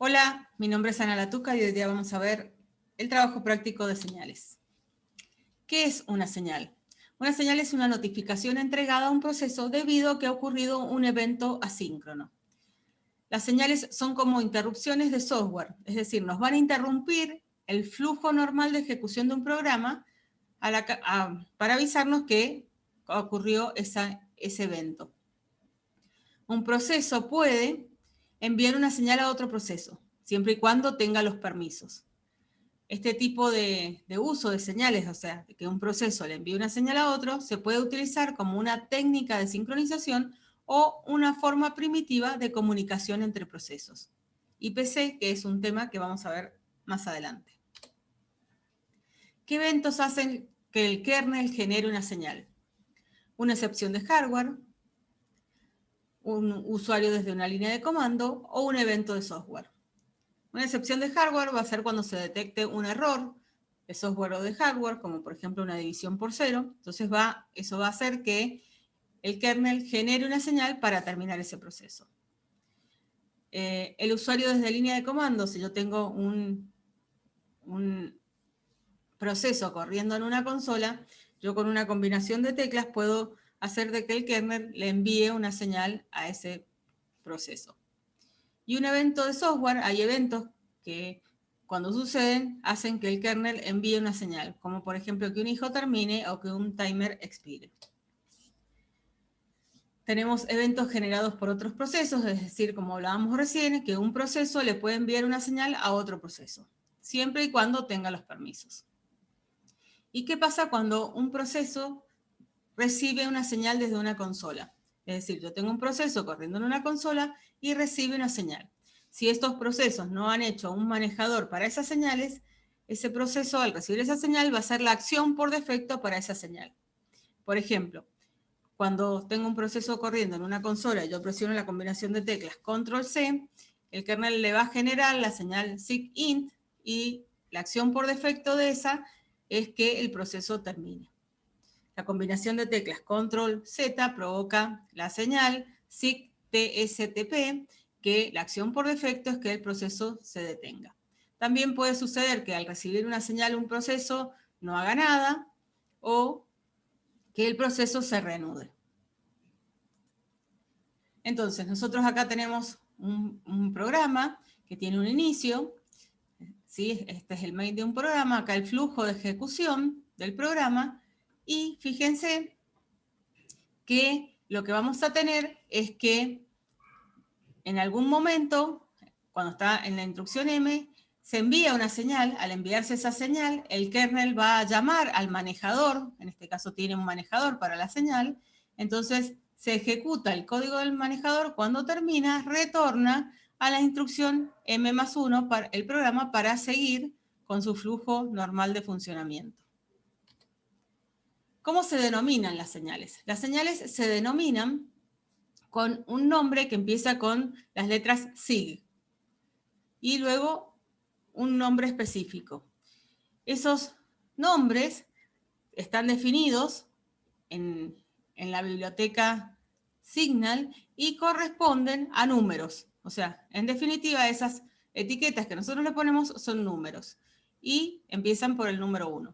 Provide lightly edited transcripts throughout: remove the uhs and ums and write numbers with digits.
Hola, mi nombre es Ana Latuca y hoy día vamos a ver el trabajo práctico de señales. ¿Qué es una señal? Una señal es una notificación entregada a un proceso debido a que ha ocurrido un evento asíncrono. Las señales son como interrupciones de software, es decir, nos van a interrumpir el flujo normal de ejecución de un programa para avisarnos que ocurrió ese evento. Un proceso puede enviar una señal a otro proceso, siempre y cuando tenga los permisos. Este tipo de uso de señales, o sea, que un proceso le envíe una señal a otro, se puede utilizar como una técnica de sincronización o una forma primitiva de comunicación entre procesos. IPC, que es un tema que vamos a ver más adelante. ¿Qué eventos hacen que el kernel genere una señal? Una excepción de hardware, un usuario desde una línea de comando o un evento de software. Una excepción de hardware va a ser cuando se detecte un error de software o de hardware, como por ejemplo una división por cero. Entonces eso va a hacer que el kernel genere una señal para terminar ese proceso. El usuario desde línea de comando, si yo tengo un proceso corriendo en una consola, yo con una combinación de teclas puedo hacer de que el kernel le envíe una señal a ese proceso. Y un evento de software, hay eventos que cuando suceden hacen que el kernel envíe una señal, como por ejemplo que un hijo termine o que un timer expire. Tenemos eventos generados por otros procesos, es decir, como hablábamos recién, que un proceso le puede enviar una señal a otro proceso, siempre y cuando tenga los permisos. ¿Y qué pasa cuando un proceso recibe una señal desde una consola? Es decir, yo tengo un proceso corriendo en una consola y recibe una señal. Si estos procesos no han hecho un manejador para esas señales, ese proceso al recibir esa señal va a ser la acción por defecto para esa señal. Por ejemplo, cuando tengo un proceso corriendo en una consola y yo presiono la combinación de teclas Control-C, el kernel le va a generar la señal SIGINT y la acción por defecto de esa es que el proceso termine. La combinación de teclas Control-Z provoca la señal SIG-TSTP, que la acción por defecto es que el proceso se detenga. También puede suceder que al recibir una señal un proceso no haga nada o que el proceso se reanude. Entonces, nosotros acá tenemos un programa que tiene un inicio, ¿sí? Este es el main de un programa, acá el flujo de ejecución del programa, y fíjense que lo que vamos a tener es que en algún momento, cuando está en la instrucción M, se envía una señal. Al enviarse esa señal, el kernel va a llamar al manejador, en este caso tiene un manejador para la señal, entonces se ejecuta el código del manejador, cuando termina, retorna a la instrucción M+1 para el programa para seguir con su flujo normal de funcionamiento. ¿Cómo se denominan las señales? Las señales se denominan con un nombre que empieza con las letras SIG y luego un nombre específico. Esos nombres están definidos en la biblioteca Signal y corresponden a números. O sea, en definitiva, esas etiquetas que nosotros le ponemos son números y empiezan por el número 1.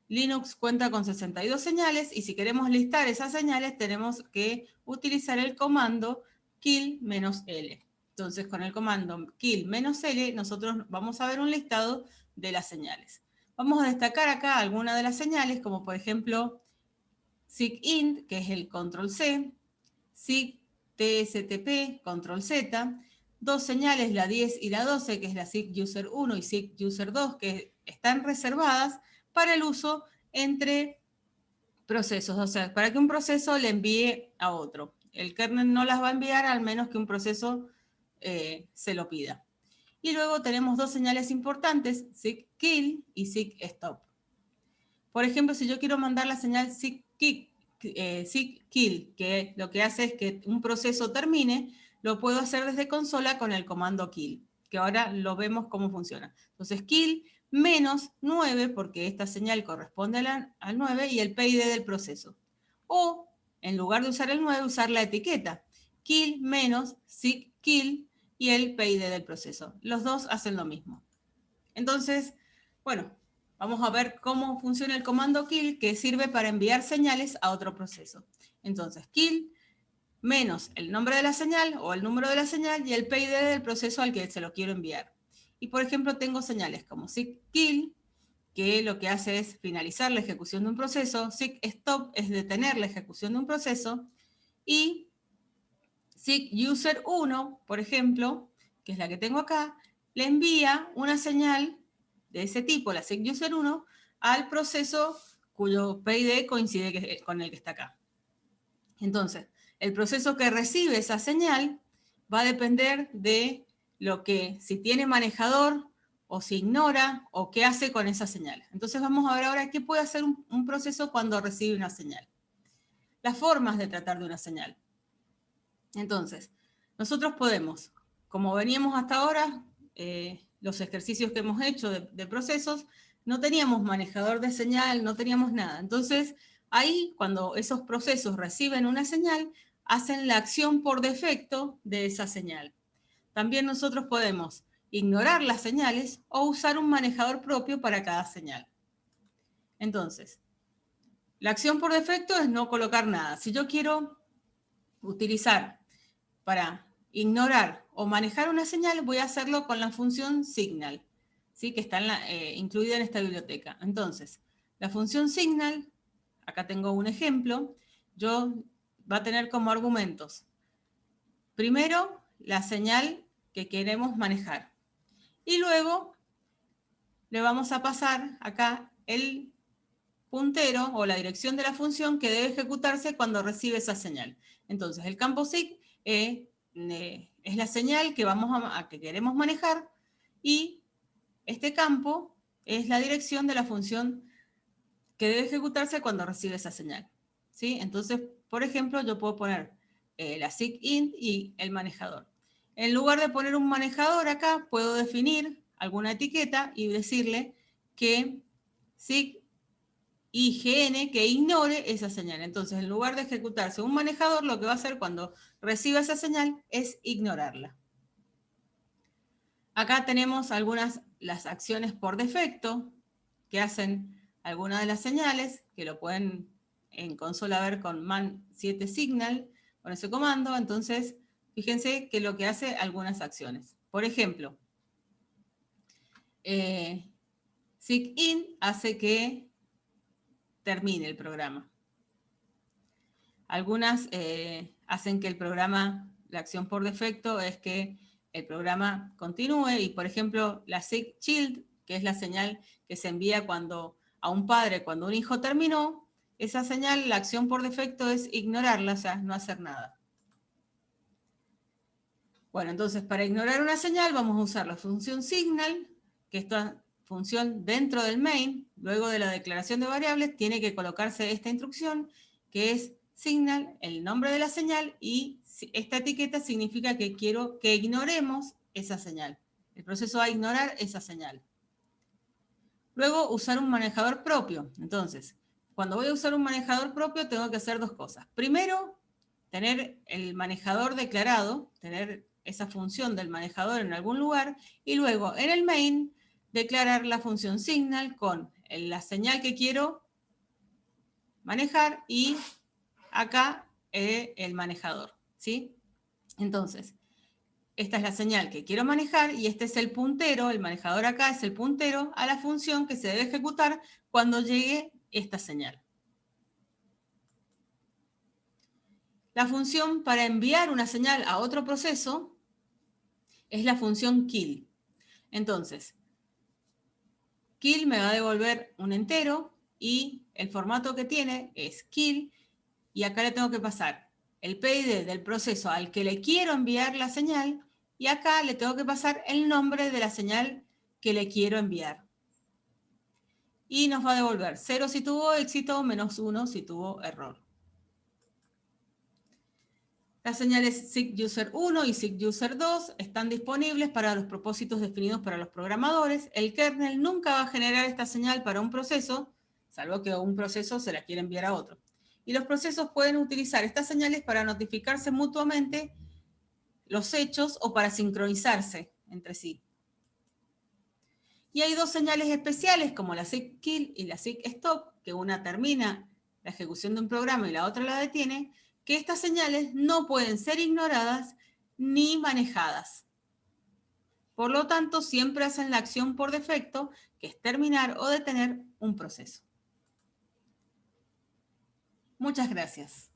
Linux cuenta con 62 señales y si queremos listar esas señales tenemos que utilizar el comando kill-l. Entonces, con el comando kill-l nosotros vamos a ver un listado de las señales. Vamos a destacar acá algunas de las señales, como por ejemplo SIGINT, que es el control-C, SIG-TSTP, control-Z, dos señales, la 10 y la 12, que es la SIG-User1 y SIG-User2, que están reservadas para el uso entre procesos, o sea, para que un proceso le envíe a otro. El kernel no las va a enviar al menos que un proceso se lo pida. Y luego tenemos dos señales importantes, SIG-Kill y SIG-Stop. Por ejemplo, si yo quiero mandar la señal SIG-Kill, que lo que hace es que un proceso termine, lo puedo hacer desde consola con el comando kill, que ahora lo vemos cómo funciona. Entonces, kill menos 9, porque esta señal corresponde al 9, y el PID del proceso. O, en lugar de usar el 9, usar la etiqueta. Kill menos SIG kill y el PID del proceso. Los dos hacen lo mismo. Entonces, bueno, vamos a ver cómo funciona el comando kill, que sirve para enviar señales a otro proceso. Entonces, kill menos el nombre de la señal o el número de la señal y el PID del proceso al que se lo quiero enviar. Y por ejemplo, tengo señales como SIG-kill, que lo que hace es finalizar la ejecución de un proceso, SIG-stop es detener la ejecución de un proceso, y SIG-user1, por ejemplo, que es la que tengo acá, le envía una señal de ese tipo, la SIG-user1, al proceso cuyo PID coincide con el que está acá. Entonces, el proceso que recibe esa señal va a depender de lo que, si tiene manejador o si ignora o qué hace con esa señal. Entonces vamos a ver ahora qué puede hacer un proceso cuando recibe una señal. Las formas de tratar de una señal. Entonces, nosotros podemos, como veníamos hasta ahora, los ejercicios que hemos hecho de procesos, no teníamos manejador de señal, no teníamos nada. Entonces, ahí, cuando esos procesos reciben una señal, hacen la acción por defecto de esa señal. También nosotros podemos ignorar las señales o usar un manejador propio para cada señal. Entonces, la acción por defecto es no colocar nada. Si yo quiero utilizar para ignorar o manejar una señal, voy a hacerlo con la función signal, ¿sí? Que está incluida en esta biblioteca. Entonces, la función signal, acá tengo un ejemplo, va a tener como argumentos, primero, la señal que queremos manejar. Y luego le vamos a pasar acá el puntero o la dirección de la función que debe ejecutarse cuando recibe esa señal. Entonces, el campo sig es la señal que queremos manejar, y este campo es la dirección de la función que debe ejecutarse cuando recibe esa señal, ¿sí? Entonces, por ejemplo, yo puedo poner la SIG-int y el manejador. En lugar de poner un manejador acá, puedo definir alguna etiqueta y decirle que SIG IGN que ignore esa señal. Entonces, en lugar de ejecutarse un manejador, lo que va a hacer cuando reciba esa señal es ignorarla. Acá tenemos las acciones por defecto que hacen algunas de las señales, que lo pueden en consola ver con man7signal, con ese comando. Entonces, fíjense que lo que hace algunas acciones. Por ejemplo, SIG-in hace que termine el programa. Algunas hacen que el programa, la acción por defecto es que el programa continúe, y por ejemplo la SIG-child, que es la señal que se envía a un padre cuando un hijo terminó, esa señal, la acción por defecto es ignorarla, o sea, no hacer nada. Bueno, entonces para ignorar una señal vamos a usar la función signal, que esta función dentro del main, luego de la declaración de variables, tiene que colocarse esta instrucción, que es signal, el nombre de la señal, y esta etiqueta significa que quiero que ignoremos esa señal. El proceso va a ignorar esa señal. Luego, usar un manejador propio. Entonces, cuando voy a usar un manejador propio, tengo que hacer dos cosas. Primero, tener el manejador declarado, tener esa función del manejador en algún lugar, y luego en el main declarar la función signal con la señal que quiero manejar y acá el manejador, ¿sí? Entonces, esta es la señal que quiero manejar y este es el puntero, el manejador acá es el puntero a la función que se debe ejecutar cuando llegue esta señal. La función para enviar una señal a otro proceso es la función kill. Entonces, kill me va a devolver un entero y el formato que tiene es kill, y acá le tengo que pasar el PID del proceso al que le quiero enviar la señal, y acá le tengo que pasar el nombre de la señal que le quiero enviar. Y nos va a devolver 0 si tuvo éxito, -1 si tuvo error. Las señales SIG-user1 y SIG-user2 están disponibles para los propósitos definidos para los programadores. El kernel nunca va a generar esta señal para un proceso, salvo que un proceso se la quiera enviar a otro. Y los procesos pueden utilizar estas señales para notificarse mutuamente los hechos o para sincronizarse entre sí. Y hay dos señales especiales como la SIG kill y la SIG stop, que una termina la ejecución de un programa y la otra la detiene, que estas señales no pueden ser ignoradas ni manejadas. Por lo tanto, siempre hacen la acción por defecto, que es terminar o detener un proceso. Muchas gracias.